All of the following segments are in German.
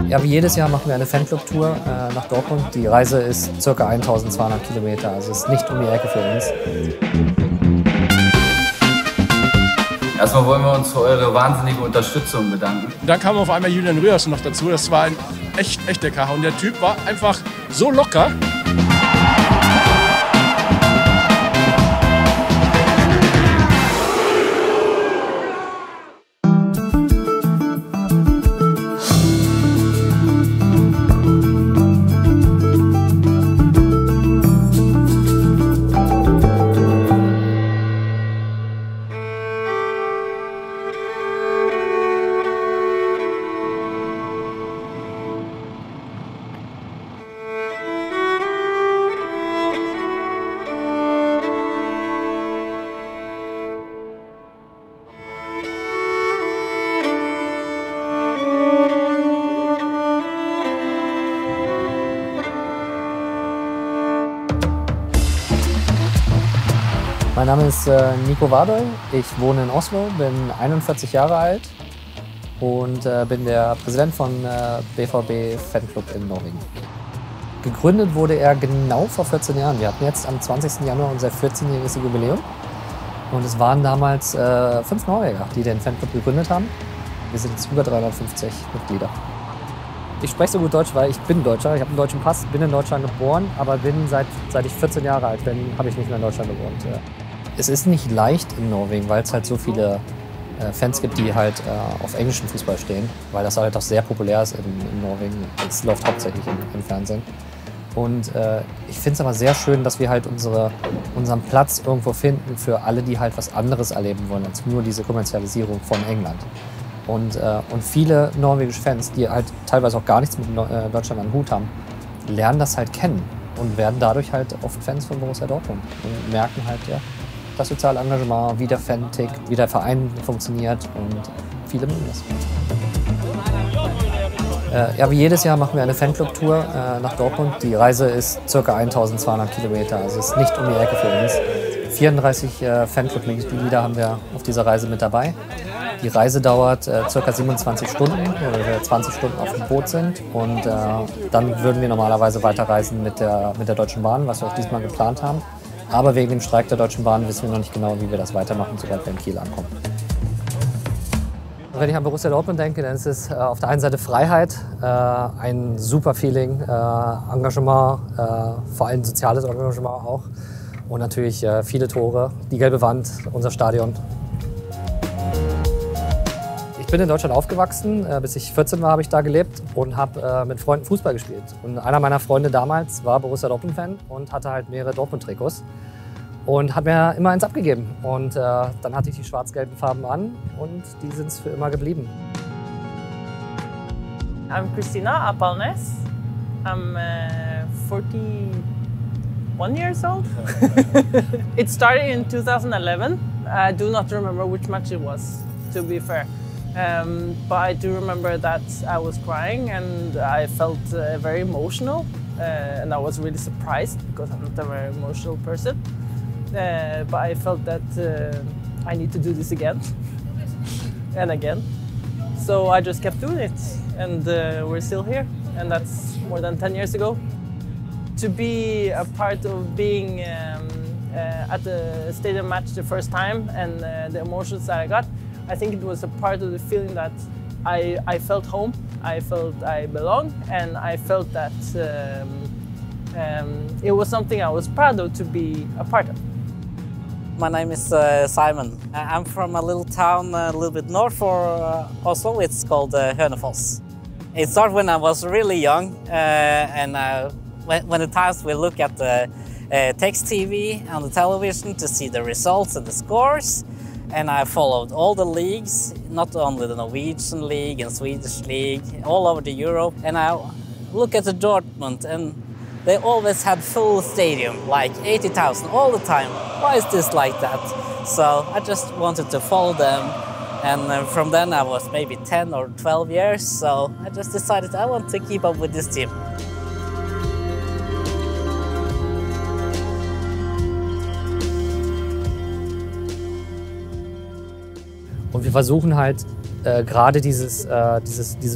Ja, wie jedes Jahr machen wir eine Fanclub-Tour nach Dortmund. Die Reise ist ca. 1200 Kilometer, also ist nicht um die Ecke für uns. Erstmal wollen wir uns für eure wahnsinnige Unterstützung bedanken. Dann kam auf einmal Julian Rührs noch dazu. Das war ein echter Kracher. Und der Typ war einfach so locker. Mein Name ist Nico Wardøy. Ich wohne in Oslo, bin 41 Jahre alt und bin der Präsident von BVB Fanclub in Norwegen. Gegründet wurde er genau vor 14 Jahren. Wir hatten jetzt am 20. Januar unser 14-jähriges Jubiläum. Und es waren damals 5 Norweger, die den Fanclub gegründet haben. Wir sind jetzt über 350 Mitglieder. Ich spreche so gut Deutsch, weil ich bin Deutscher. Ich habe einen deutschen Pass, bin in Deutschland geboren, aber bin seit ich 14 Jahre alt bin, habe ich nicht mehr in Deutschland gewohnt. Ja. Es ist nicht leicht in Norwegen, weil es halt so viele Fans gibt, die halt auf englischen Fußball stehen, weil das halt auch sehr populär ist in Norwegen. Es läuft hauptsächlich im Fernsehen. Und ich finde es aber sehr schön, dass wir halt unseren Platz irgendwo finden für alle, die halt was anderes erleben wollen, als nur diese Kommerzialisierung von England. Und viele norwegische Fans, die halt teilweise auch gar nichts mit Deutschland am Hut haben, lernen das halt kennen und werden dadurch halt oft Fans von Borussia Dortmund und merken halt, ja, das soziale Engagement, wie der Fan tickt, wie der Verein funktioniert und viele mögen das. Ja, wie jedes Jahr machen wir eine Fanclub-Tour nach Dortmund. Die Reise ist ca. 1200 Kilometer, also ist nicht um die Ecke für uns. 34 Fanclub-Mitglieder haben wir auf dieser Reise mit dabei. Die Reise dauert ca. 27 Stunden, weil wir 20 Stunden auf dem Boot sind. Und dann würden wir normalerweise weiterreisen mit der Deutschen Bahn, was wir auch diesmal geplant haben. Aber wegen dem Streik der Deutschen Bahn wissen wir noch nicht genau, wie wir das weitermachen, sobald wir in Kiel ankommen. Wenn ich an Borussia Dortmund denke, dann ist es auf der einen Seite Freiheit, ein super Feeling, Engagement, vor allem soziales Engagement auch. Und natürlich viele Tore, die gelbe Wand, unser Stadion. Ich bin in Deutschland aufgewachsen. Bis ich 14 war, habe ich da gelebt und habe mit Freunden Fußball gespielt. Und einer meiner Freunde damals war Borussia Dortmund-Fan und hatte halt mehrere Dortmund-Trikots und hat mir immer eins abgegeben. Und dann hatte ich die schwarz-gelben Farben an und die sind es für immer geblieben. I'm Christina Apalnes. I'm 41 years old. It started in 2011. I do not remember which match it was, to be fair. But I do remember that I was crying and I felt very emotional and I was really surprised because I'm not a very emotional person. But I felt that I need to do this again and again. So I just kept doing it and we're still here, and that's more than 10 years ago. To be a part of being at the stadium match the first time and the emotions that I got, I think it was a part of the feeling that I felt home, I felt I belong, and I felt that it was something I was proud of to be a part of. My name is Simon. I'm from a little town a little bit north of Oslo. It's called Hønefoss. It started when I was really young, and when the times we look at the text TV on the television to see the results and the scores. And I followed all the leagues, not only the Norwegian league and Swedish league, all over the Europe. And I look at the Dortmund, and they always had full stadium, like 80,000 all the time. Why is this like that? So I just wanted to follow them. And from then I was maybe 10 or 12 years. So I just decided I want to keep up with this team. Und wir versuchen halt gerade diese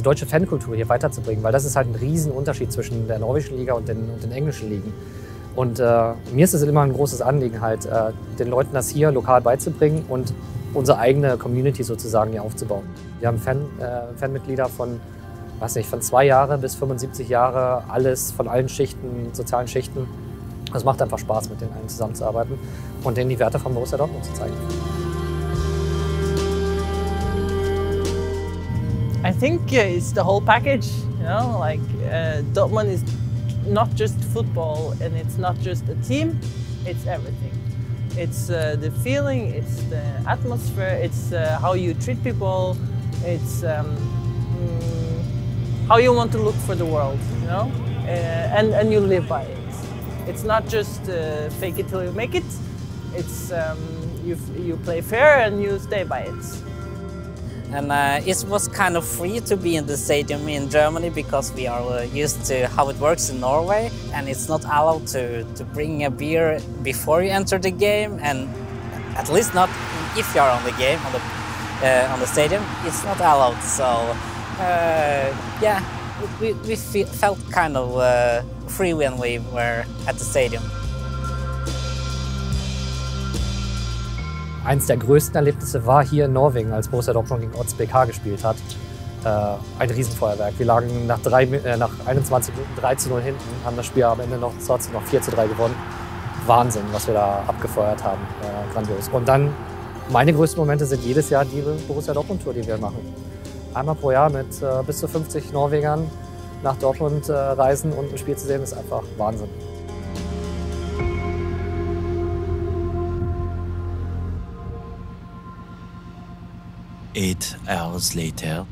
deutsche Fankultur hier weiterzubringen, weil das ist halt ein Riesenunterschied zwischen der norwegischen Liga und den englischen Ligen. Und mir ist es immer ein großes Anliegen, halt den Leuten das hier lokal beizubringen und unsere eigene Community sozusagen hier aufzubauen. Wir haben Fanmitglieder von 2 Jahre bis 75 Jahre, alles von allen Schichten, sozialen Schichten. Es macht einfach Spaß, mit denen allen zusammenzuarbeiten und denen die Werte von Borussia Dortmund zu zeigen. I think it's the whole package, you know, like Dortmund is not just football and it's not just a team, it's everything. It's the feeling, it's the atmosphere, it's how you treat people, it's how you want to look for the world, you know, and you live by it. It's not just fake it till you make it, it's you play fair and you stay by it. And it was kind of free to be in the stadium in Germany because we are used to how it works in Norway, and it's not allowed to bring a beer before you enter the game, and at least not if you are on the game on the stadium. It's not allowed. So yeah, we felt kind of free when we were at the stadium. Eins der größten Erlebnisse war hier in Norwegen, als Borussia Dortmund gegen Odds BK gespielt hat. Ein Riesenfeuerwerk. Wir lagen nach 21 Minuten 3:0 hinten, haben das Spiel am Ende trotzdem noch 4:3 gewonnen. Wahnsinn, was wir da abgefeuert haben. Grandios. Und dann, meine größten Momente sind jedes Jahr die Borussia Dortmund Tour, die wir machen. Einmal pro Jahr mit bis zu 50 Norwegern nach Dortmund reisen und ein Spiel zu sehen, ist einfach Wahnsinn. Eight hours later.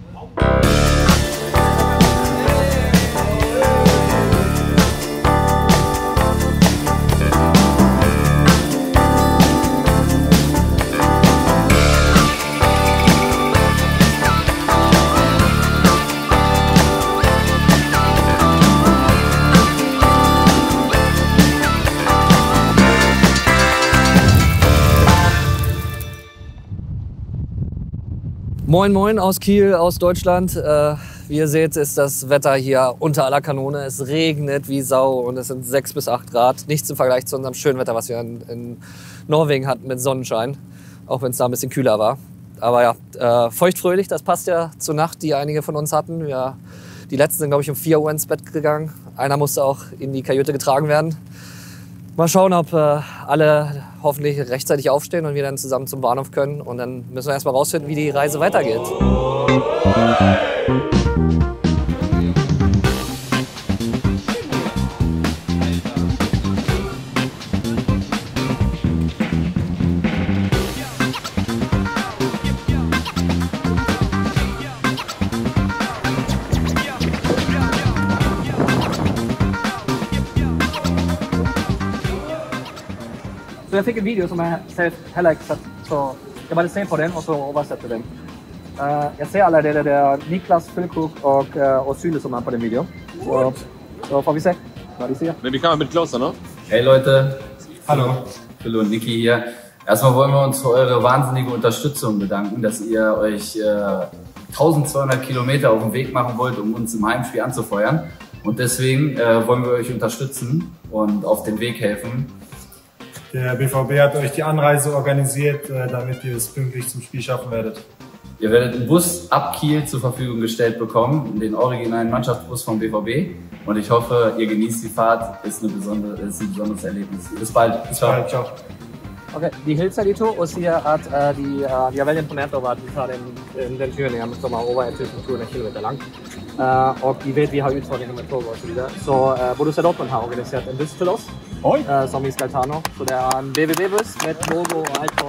Moin Moin aus Kiel, aus Deutschland. Wie ihr seht, ist das Wetter hier unter aller Kanone. Es regnet wie Sau und es sind 6 bis 8 Grad. Nichts im Vergleich zu unserem schönen Wetter, was wir in Norwegen hatten mit Sonnenschein. Auch wenn es da ein bisschen kühler war. Aber ja, feuchtfröhlich, das passt ja zur Nacht, die einige von uns hatten. Die letzten sind, glaube ich, um 4 Uhr ins Bett gegangen. Einer musste auch in die Kajüte getragen werden. Mal schauen, ob alle hoffentlich rechtzeitig aufstehen und wir dann zusammen zum Bahnhof können. Und dann müssen wir erst mal rausfinden, wie die Reise weitergeht. Så jeg fikk en video som jeg heller ikke sett, så jeg bare ser på den og så oversetter den. Jeg ser allerede det er Niklas Füllkrug og Süle som er på den videoen. Så får vi se hva de sier. Men vi kann mal mit Klaus, ne? Hey Leute, Hallo. Phil und Niki hier. Erstmal wollen wir uns für eure wahnsinnige Unterstützung bedanken, dass ihr euch 1200 Kilometer auf den Weg machen wollt, um uns im Heimspiel anzufeuern. Und deswegen wollen wir euch unterstützen und auf den Weg helfen. Der BVB hat euch die Anreise organisiert, damit ihr es pünktlich zum Spiel schaffen werdet. Ihr werdet einen Bus ab Kiel zur Verfügung gestellt bekommen, den originalen Mannschaftsbus vom BVB. Und ich hoffe, ihr genießt die Fahrt. Ist ein besonderes Erlebnis. Bis bald. Ciao. Ciao. Ok, de hilser de to og sier at de er veldig imponert over at vi tar den turen som er over 1200 km lang. Og de vet vi har utfordringer med tog og så videre. Så Borussia Dortmund har organisert en buss til oss som vi skal ta nå. Så det er en BVB-buss med et logo og alt på.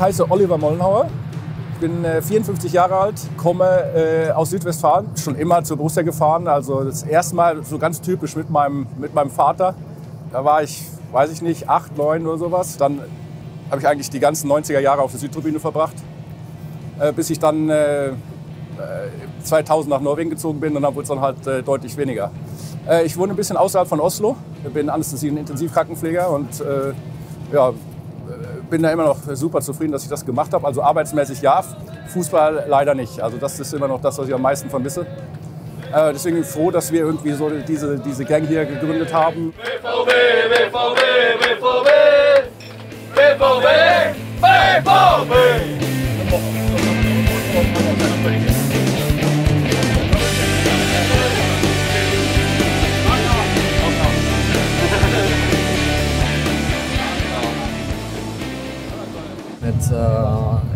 heiße Oliver Mollenhauer. Ich bin 54 Jahre alt, komme aus Südwestfalen, schon immer zur Borussia gefahren. Also das erste Mal so ganz typisch mit meinem Vater. Da war ich, weiß ich nicht, 8, 9 oder sowas. Dann habe ich eigentlich die ganzen 90er Jahre auf der Südtribüne verbracht, bis ich dann 2000 nach Norwegen gezogen bin und dann wurde es dann halt deutlich weniger. Ich wohne ein bisschen außerhalb von Oslo, bin Anästhesie- und Intensivkrankenpfleger und ja, bin da immer noch super zufrieden, dass ich das gemacht habe. Also arbeitsmäßig ja, Fußball leider nicht. Also das ist immer noch das, was ich am meisten vermisse. Deswegen bin ich froh, dass wir irgendwie so diese Gang hier gegründet haben. BVB, BVB, BVB, BVB, BVB.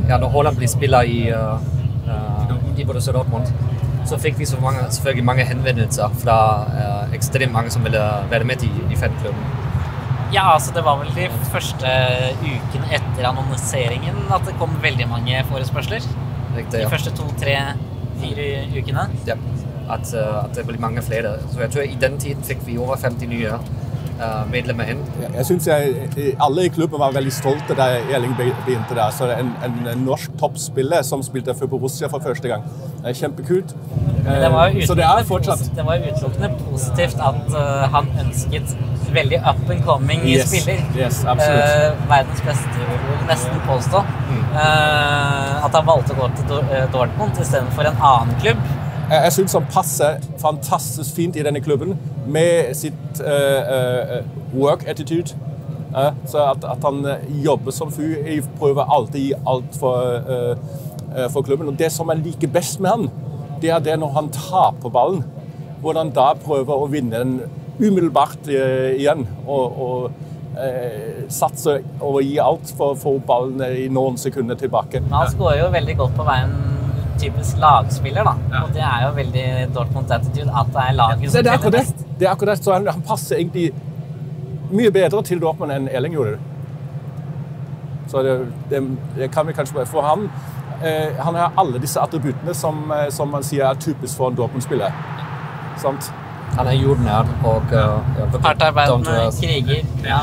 Når Haaland ble spiller i Borussia Dortmund, så fikk vi selvfølgelig mange henvendelser fra ekstremt mange som ville være med i fanklubben. Ja, altså det var vel de første ukene etter annonseringen at det kom veldig mange forespørsler. Riktig, ja. De første 2, 3, 4 ukene. Ja, at det ble mange flere. Så jeg tror i den tiden fikk vi over 50 nye medlemmer inn. Jeg synes alle i klubben var veldig stolte da Erling begynte der. Så en norsk toppspiller som spilte for Borussia for første gang. Det er kjempekult. Så det er fortsatt. Det var utelukkende positivt at han ønsket veldig up and coming spiller. Yes, absolutt. Verdens beste, vil nesten påstå. At han valgte å gå til Dortmund i stedet for en annen klubb. Jeg synes han passer fantastisk fint i denne klubben med sitt work attitude. Så at han jobber som fyr, prøver alltid å gi alt for klubben. Og det som jeg liker best med han, det er det når han tar på ballen. Hvor han da prøver å vinne den umiddelbart igjen. Og satser og gi alt for å få ballen i noen sekunder tilbake. Han skårer jo veldig godt på veien. Typisk lagspiller da, og det er jo veldig Dortmund attitude at det er laget som tjener mest. Det er akkurat det, så han passer egentlig mye bedre til Dortmund enn Erling gjorde det. Så det kan vi kanskje bare få han. Han har alle disse attributtene som man sier er typisk for en Dortmund-spiller. Sant? Han er jordnær og hardtarbeidende, kriger. Ja.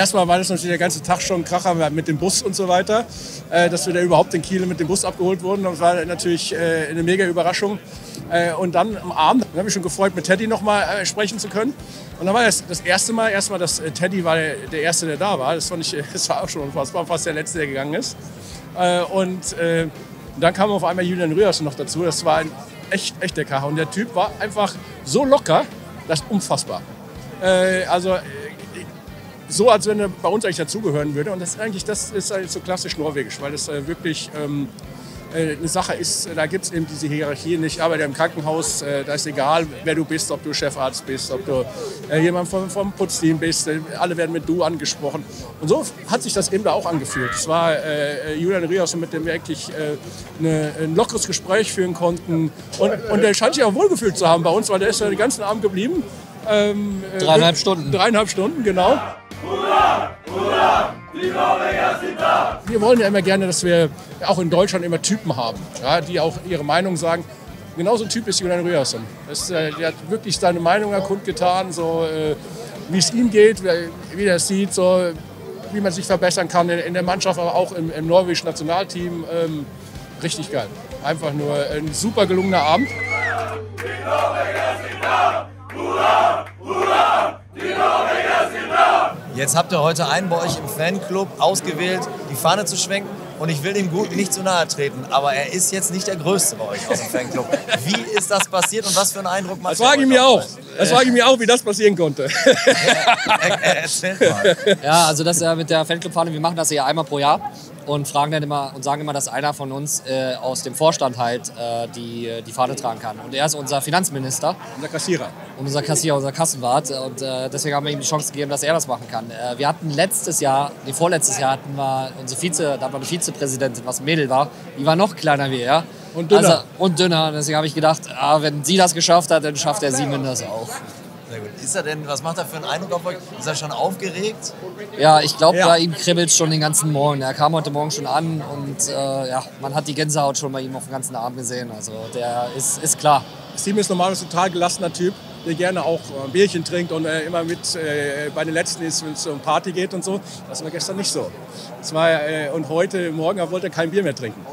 Erstmal war das natürlich der ganze Tag schon ein Kracher mit dem Bus und so weiter, dass wir da überhaupt in Kiel mit dem Bus abgeholt wurden. Das war natürlich eine mega Überraschung. Und dann am Abend habe ich mich schon gefreut, mit Teddy noch mal sprechen zu können. Und dann war das erste Mal, dass Teddy war der Erste, der da war. Das war auch schon unfassbar, fast der Letzte, der gegangen ist. Und dann kam auf einmal Julian Ryerson noch dazu. Das war ein echter Kracher. Und der Typ war einfach so locker, das ist unfassbar. Also so, als wenn er bei uns eigentlich dazugehören würde. Und das ist eigentlich so klassisch norwegisch, weil das wirklich eine Sache ist, da gibt es eben diese Hierarchie nicht. Ich arbeite im Krankenhaus, da ist egal, wer du bist, ob du Chefarzt bist, ob du jemand vom Putzteam bist, alle werden mit du angesprochen. Und so hat sich das eben da auch angefühlt. Es war Julian Ryerson, mit dem wir wirklich ein lockeres Gespräch führen konnten. Und der scheint sich auch wohlgefühlt zu haben bei uns, weil der ist ja den ganzen Abend geblieben. 3,5 Stunden. 3,5 Stunden, genau. Hurra, hurra, die Norweger sind da! Wir wollen ja immer gerne, dass wir auch in Deutschland immer Typen haben, ja, die auch ihre Meinung sagen. Genauso ein Typ ist Julian Ryerson. Der hat wirklich seine Meinung kundgetan, so, wie es ihm geht, wie er es sieht, so, wie man sich verbessern kann in der Mannschaft, aber auch im norwegischen Nationalteam. Richtig geil. Einfach nur ein super gelungener Abend. Die Norweger sind da! Hurra, hurra, die Norweger sind da! Jetzt habt ihr heute einen bei euch im Fanclub ausgewählt, die Fahne zu schwenken. und ich will dem Guten nicht zu nahe treten, aber er ist jetzt nicht der Größte bei euch aus dem Fanclub. Wie ist das passiert und was für einen Eindruck macht das? Frage ich mir auch. Das frage ich mich auch, wie das passieren konnte. Erzähl mal. Ja, also das mit der Fanclub-Fahne, wir machen das ja einmal pro Jahr und fragen dann immer und sagen immer, dass einer von uns aus dem Vorstand halt die Fahne tragen kann. Und er ist unser Finanzminister. Unser Kassierer. Und unser Kassierer, unser Kassenwart. Und deswegen haben wir ihm die Chance gegeben, dass er das machen kann. Wir hatten vorletztes Jahr hatten wir da war eine Vizepräsidentin, was ein Mädel war. Die war noch kleiner wie er. Und dünner. Und dünner. Deswegen habe ich gedacht, wenn sie das geschafft hat, dann schafft er Simon das auch. Sehr gut. Was macht er für einen Eindruck auf euch? Ist er schon aufgeregt? Ja, ich glaube, bei ihm kribbelt es schon den ganzen Morgen. Er kam heute Morgen schon an und man hat die Gänsehaut schon bei ihm auf dem ganzen Arm gesehen. Also der ist klar. Simon ist normalerweise ein total gelassener Typ, der gerne auch ein Bierchen trinkt und immer mit bei den Letzten ist, wenn es um Party geht und so. Das war gestern nicht so. Und heute Morgen wollte er kein Bier mehr trinken.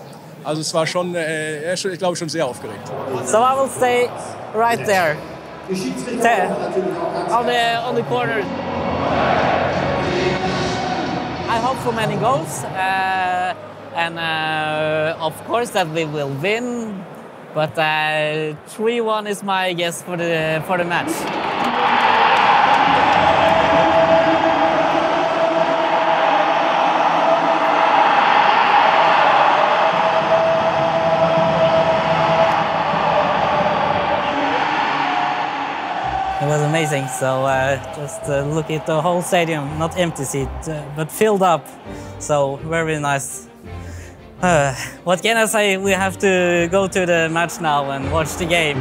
Also es war schon, ich glaube, schon sehr aufgeregt. So I will stay right there. On the corner. I hope for many goals, and of course that we will win. But 3-1 is my guess for the match. It was amazing. So just look at the whole stadium, not empty seat, but filled up. So very nice. What can I say? We have to go to the match now and watch the game.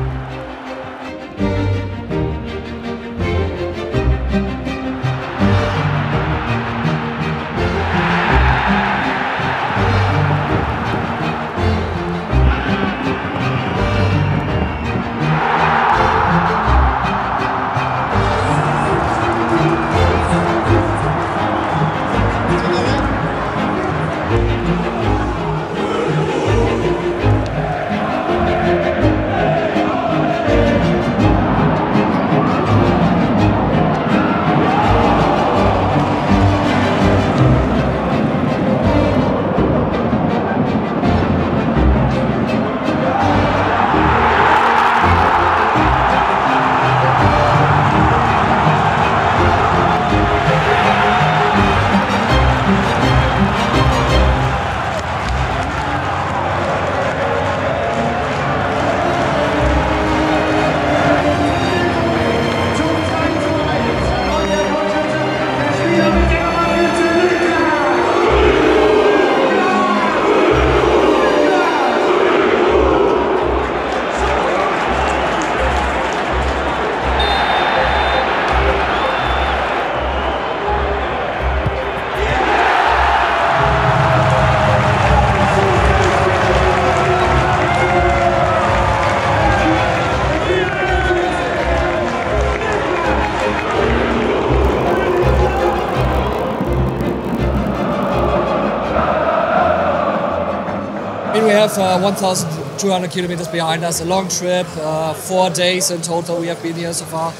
We have 1,200 kilometers behind us, a long trip, 4 days in total we have been here so far,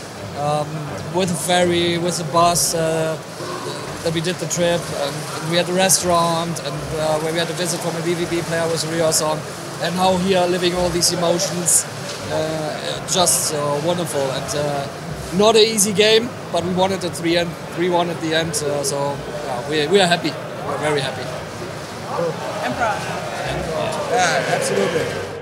with a ferry, with a bus, that we did the trip, and we had a restaurant, and where we had a visit from a VVB player with a Rio song, and now here living all these emotions, just wonderful, and not an easy game, but we won it at 3-1 at the end, so yeah, we are happy, we're very happy. I'm proud. Yeah, absolutely.